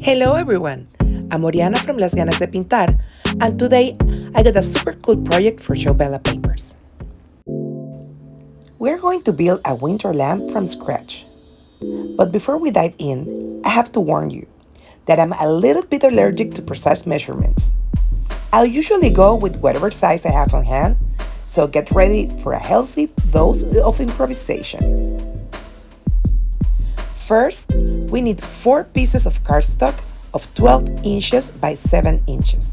Hello everyone, I'm Oriana from Las Ganas de Pintar, and today I got a super cool project for CiaoBella Papers. We're going to build a winter lamp from scratch. But before we dive in, I have to warn you that I'm a little bit allergic to precise measurements. I'll usually go with whatever size I have on hand, so get ready for a healthy dose of improvisation. First, we need 4 pieces of cardstock of 12 inches by 7 inches.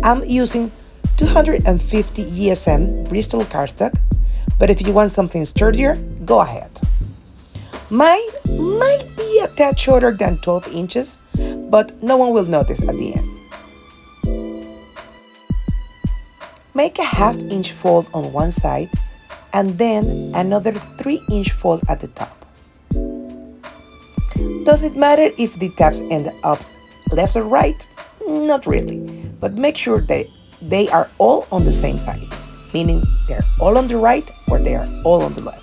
I'm using 250 GSM Bristol cardstock, but if you want something sturdier, go ahead. Mine might be a tad shorter than 12 inches, but no one will notice at the end. Make a half-inch fold on one side and then another 3-inch fold at the top. Does it matter if the tabs end up left or right? Not really, but make sure that they are all on the same side, meaning they're all on the right or they are all on the left.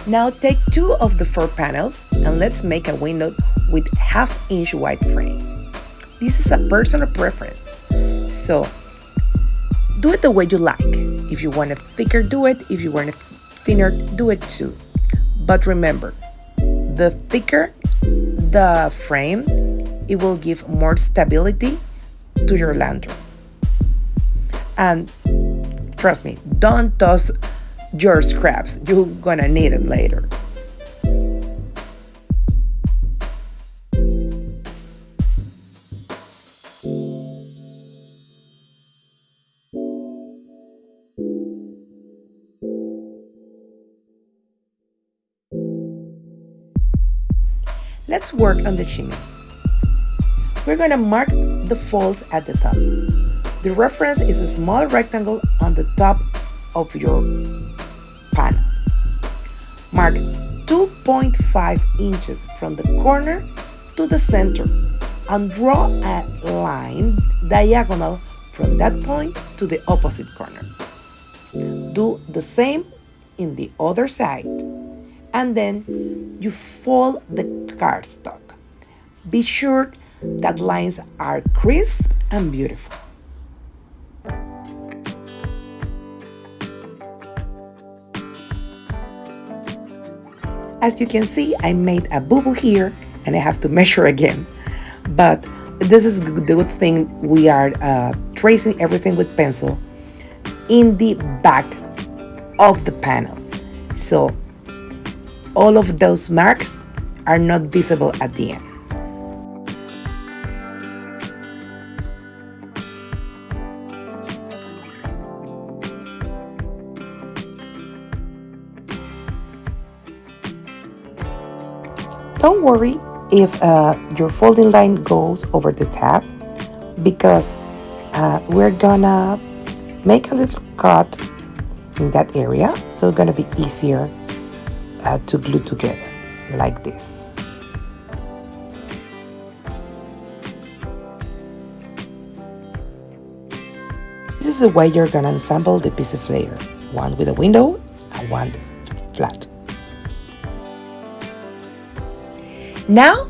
Now take 2 of the 4 panels and let's make a window with half-inch wide frame. This is a personal preference, so do it the way you like. If you want it thicker, do it. If you want it thinner, do it too. But remember, the thicker the frame, it will give more stability to your lantern. And trust me, don't toss your scraps. You're gonna need it later. Let's work on the chimney. We're gonna mark the folds at the top. The reference is a small rectangle on the top of your panel. Mark 2.5 inches from the corner to the center and draw a line diagonal from that point to the opposite corner. Do the same in the other side, and then you fold the cardstock. Be sure that lines are crisp and beautiful. As you can see, I made a boo-boo here and I have to measure again. But this is the good thing, we are tracing everything with pencil in the back of the panel. So all of those marks are not visible at the end. Don't worry if your folding line goes over the tab, because we're gonna make a little cut in that area, so it's gonna be easier to glue together like this. This is the way you're gonna assemble the pieces later, one with a window and one flat. Now,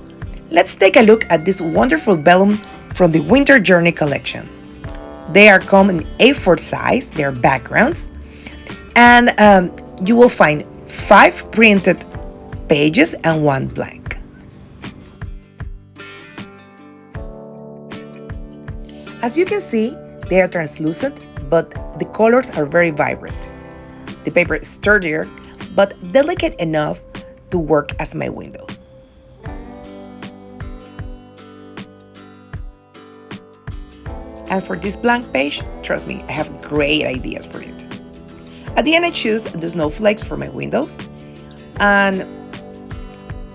let's take a look at this wonderful vellum from the Winter Journey collection. They are come in A4 size, they're backgrounds, and you will find 5 printed pages and 1 blank. As you can see, they are translucent, but the colors are very vibrant. The paper is sturdier, but delicate enough to work as my window. And for this blank page, trust me, I have great ideas for it. At the end, I choose the snowflakes for my windows, and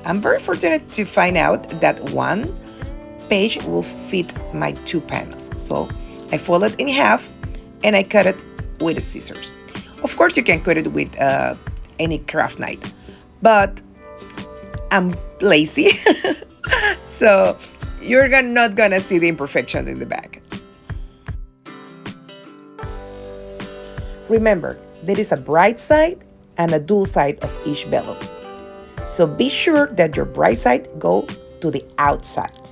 I'm very fortunate to find out that one page will fit my 2 panels. So I fold it in half and I cut it with the scissors. Of course, you can cut it with any craft knife, but I'm lazy, so you're not gonna see the imperfections in the back. Remember, there is a bright side and a dull side of each vellum. So be sure that your bright side go to the outside.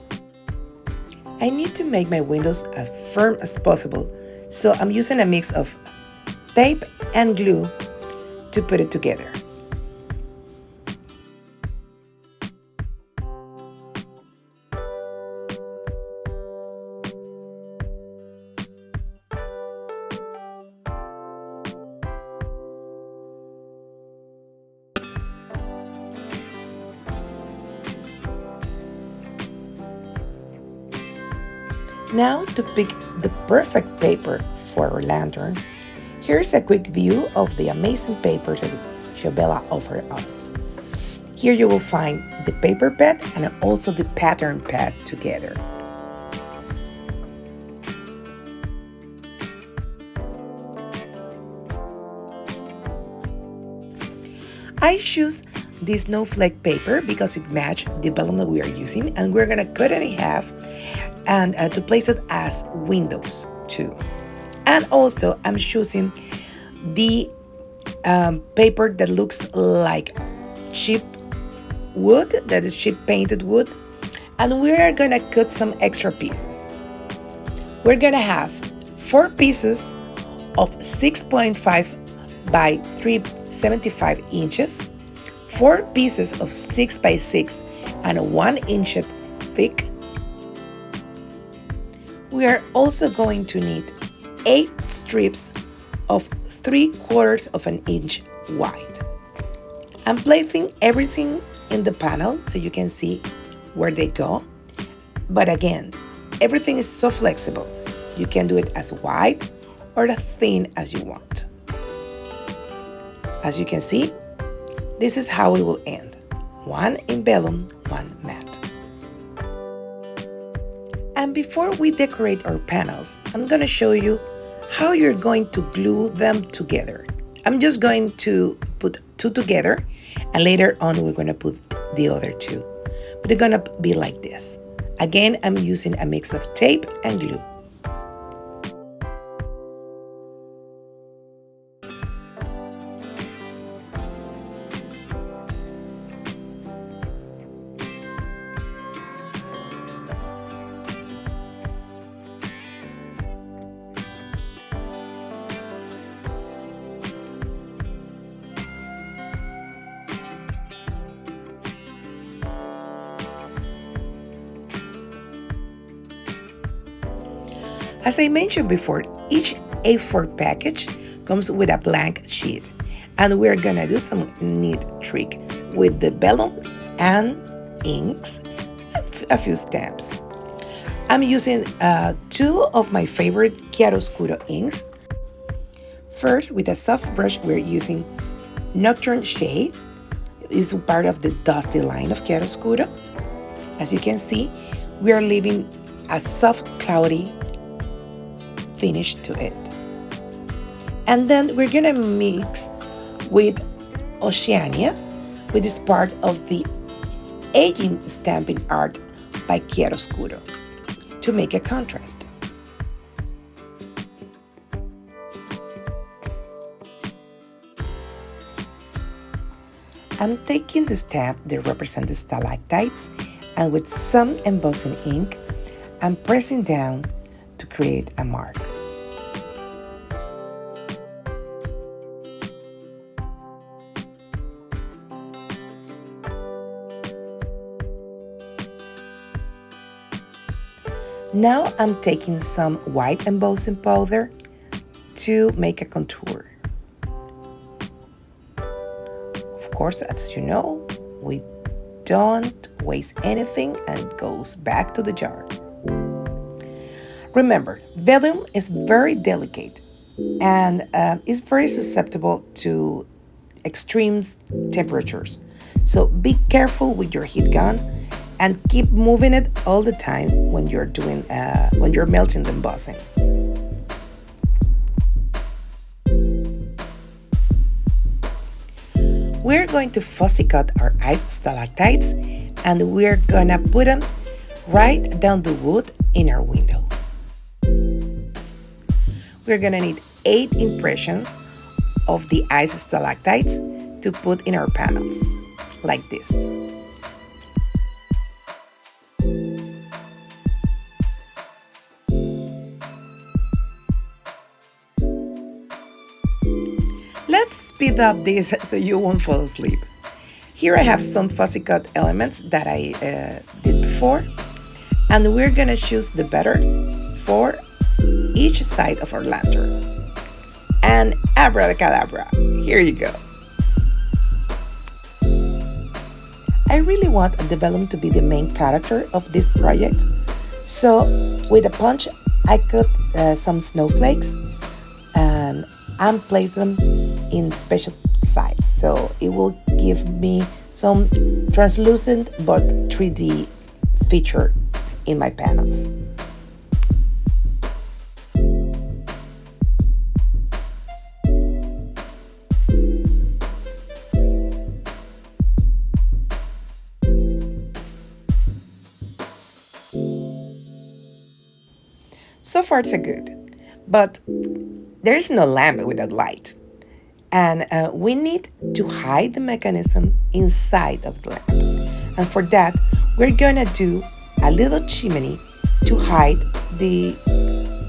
I need to make my windows as firm as possible, so I'm using a mix of tape and glue to put it together. Now to pick the perfect paper for our lantern, here's a quick view of the amazing papers that CiaoBella offered us. Here you will find the paper pad and also the pattern pad together. I choose this snowflake paper because it matches the vellum that we are using, and we're gonna cut it in half and to place it as windows too. And also I'm choosing the paper that looks like cheap wood, that is cheap painted wood, and we're gonna cut some extra pieces. We're gonna have 4 pieces of 6.5 by 375 inches, 4 pieces of 6 by 6 and 1 inch thick. We are also going to need 8 strips of 3/4 of an inch wide. I'm placing everything in the panel so you can see where they go. But again, everything is so flexible. You can do it as wide or as thin as you want. As you can see, this is how it will end. 1 in vellum, 1 matte. And before we decorate our panels, I'm going to show you how you're going to glue them together. I'm just going to put 2 together, and later on we're going to put the other 2. But they're going to be like this. Again, I'm using a mix of tape and glue. As I mentioned before, each A4 package comes with a blank sheet, and we're gonna do some neat trick with the vellum and inks, a few stamps. I'm using 2 of my favorite chiaroscuro inks. First, with a soft brush, we're using Nocturne Shade. It's part of the dusty line of chiaroscuro. As you can see, we are leaving a soft, cloudy finish to it. And then we're gonna mix with Oceania, which is part of the aging stamping art by chiaroscuro, to make a contrast. I'm taking the stamp that represents the stalactites, and with some embossing ink, I'm pressing down to create a mark. Now I'm taking some white embossing powder to make a contour. Of course, as you know, we don't waste anything and it goes back to the jar. Remember, vellum is very delicate and is very susceptible to extreme temperatures. So be careful with your heat gun and keep moving it all the time when you're melting the embossing. We're going to fussy cut our ice stalactites, and we're gonna put them right down the wood in our window. We're gonna need 8 impressions of the ice stalactites to put in our panels, like this. Let's speed up this so you won't fall asleep. Here I have some fussy cut elements that I did before, and we're gonna choose the better for each side of our lantern. And abracadabra, here you go. I really want the Vellum to be the main character of this project, so with a punch I cut some snowflakes and place them in special sides, so it will give me some translucent but 3D feature in my panels. So far so good, but there is no lamp without light, and we need to hide the mechanism inside of the lamp. And for that, we're gonna do a little chimney to hide the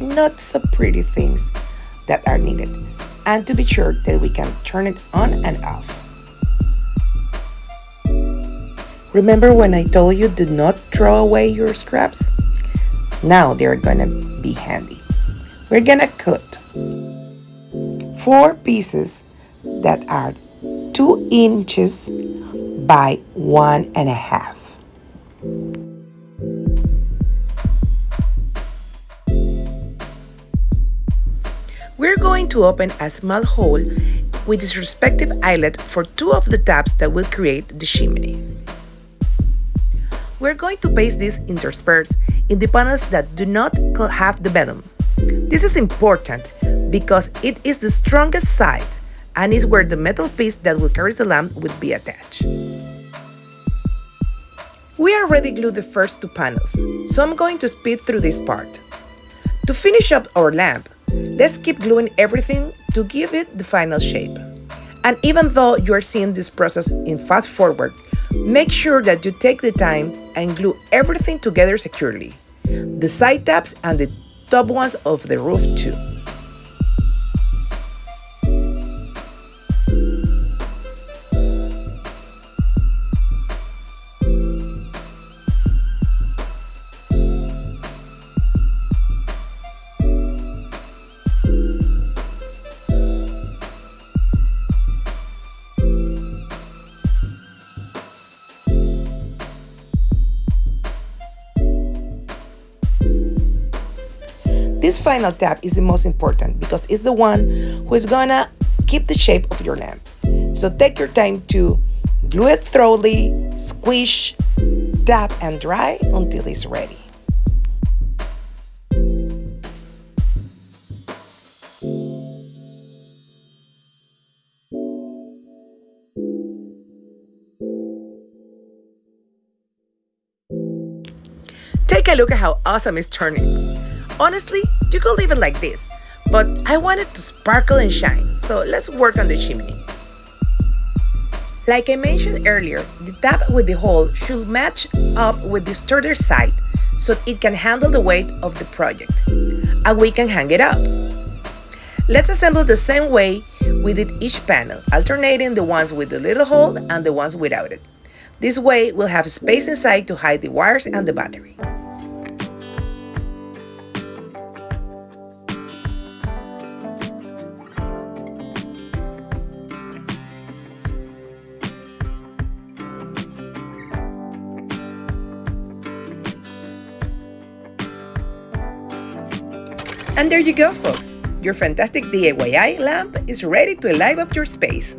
not so pretty things that are needed, and to be sure that we can turn it on and off. Remember when I told you do not throw away your scraps? Now they're gonna be handy. We're gonna cut 4 pieces that are 2 inches by 1.5. We're going to open a small hole with its respective eyelet for 2 of the tabs that will create the chimney. We're going to paste this interspersed in the panels that do not have the vellum. This is important because it is the strongest side and is where the metal piece that will carry the lamp will be attached. We already glued the first 2 panels, so I'm going to speed through this part. To finish up our lamp, let's keep gluing everything to give it the final shape. And even though you're seeing this process in fast forward, make sure that you take the time and glue everything together securely. The side tabs and the top ones of the roof too. This final tab is the most important because it's the one who is gonna keep the shape of your lamp. So take your time to glue it thoroughly, squish, tap and dry until it's ready. Take a look at how awesome it's turning. Honestly, you could leave it like this, but I want it to sparkle and shine, so let's work on the chimney. Like I mentioned earlier, the tab with the hole should match up with the sturdier side so it can handle the weight of the project, and we can hang it up. Let's assemble the same way we did each panel, alternating the ones with the little hole and the ones without it. This way, we'll have space inside to hide the wires and the battery. And there you go, folks! Your fantastic DIY lamp is ready to light up your space.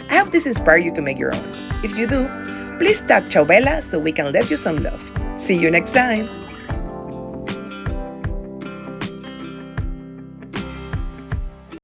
I hope this inspired you to make your own. If you do, please tag CiaoBella so we can let you some love. See you next time!